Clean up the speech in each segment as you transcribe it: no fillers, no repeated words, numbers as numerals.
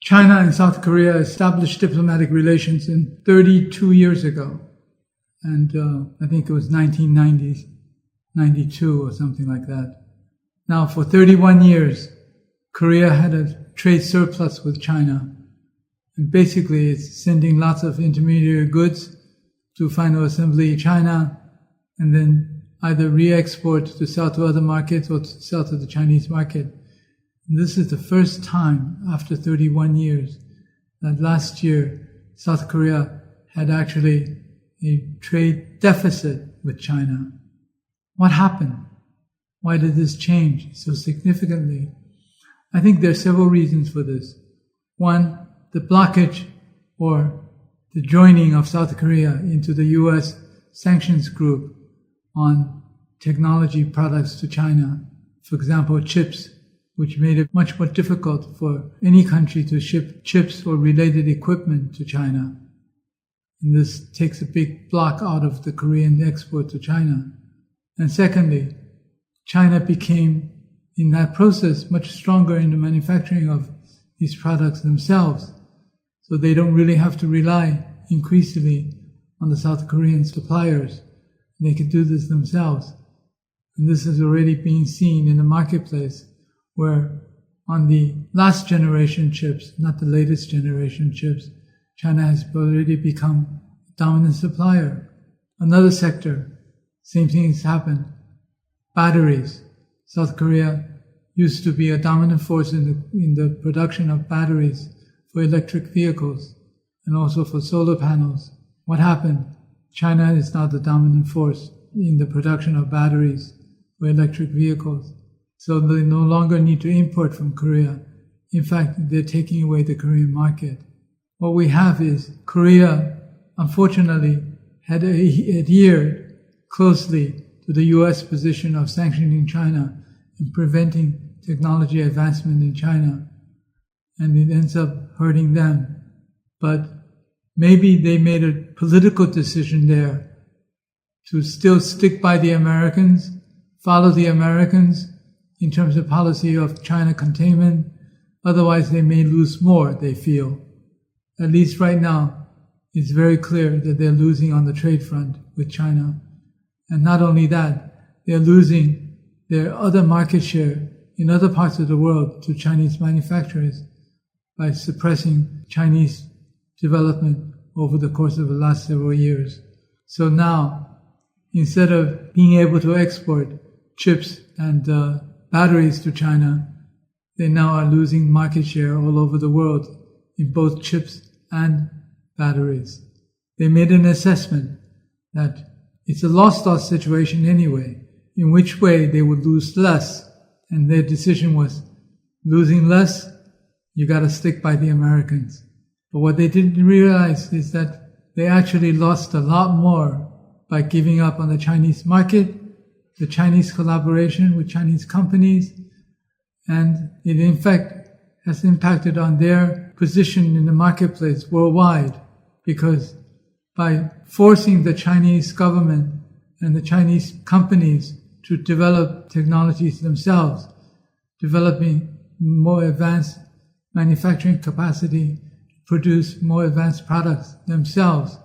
China and South Korea established diplomatic relations 32 years ago. And I think it was 1992 or something like that. Now, for 31 years, Korea had a trade surplus with China. And basically, it's sending lots of intermediary goods to final assembly China, and then either re-export to sell to other markets or to sell to the Chinese market. And this is the first time after 31 years that last year South Korea had actually a trade deficit with China. What happened? Why did this change so significantly? I think there are several reasons for this. One, the blockage or the joining of South Korea into the U.S. sanctions group on technology products to China. For example, chips, which made it much more difficult for any country to ship chips or related equipment to China. And this takes a big block out of the Korean export to China. And secondly, China became, in that process, much stronger in the manufacturing of these products themselves. So they don't really have to rely increasingly on the South Korean suppliers. They can do this themselves. And this is already being seen in the marketplace, where on the last generation chips, not the latest generation chips, China has already become a dominant supplier. Another sector, same thing has happened. Batteries. South Korea used to be a dominant force in the production of batteries for electric vehicles and also for solar panels. What happened? China is now the dominant force in the production of batteries for electric vehicles. So they no longer need to import from Korea. In fact, they're taking away the Korean market. What we have is Korea, unfortunately, had adhered closely to the U.S. position of sanctioning China and preventing technology advancement in China. And it ends up hurting them. But maybe they made a political decision there to still stick by the Americans, follow the Americans in terms of policy of China containment. Otherwise, they may lose more, they feel. At least right now, it's very clear that they're losing on the trade front with China. And not only that, they're losing their other market share in other parts of the world to Chinese manufacturers by suppressing Chinese development over the course of the last several years. So now, instead of being able to export chips and batteries to China, they now are losing market share all over the world in both chips and batteries. They made an assessment that it's a lost-loss situation anyway, in which way they would lose less. And their decision was, losing less, you got to stick by the Americans. But what they didn't realize is that they actually lost a lot more by giving up on the Chinese market, the Chinese collaboration with Chinese companies, and it in fact has impacted on their position in the marketplace worldwide, because by forcing the Chinese government and the Chinese companies to develop technologies themselves, developing more advanced manufacturing capacity, produce more advanced products themselves,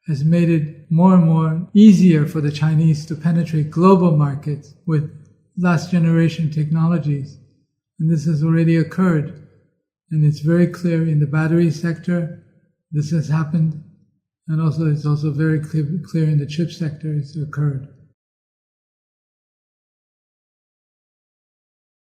has made it more and more easier for the Chinese to penetrate global markets with last generation technologies. And this has already occurred. And it's very clear in the battery sector, this has happened. And also it's also very clear in the chip sector, it's occurred.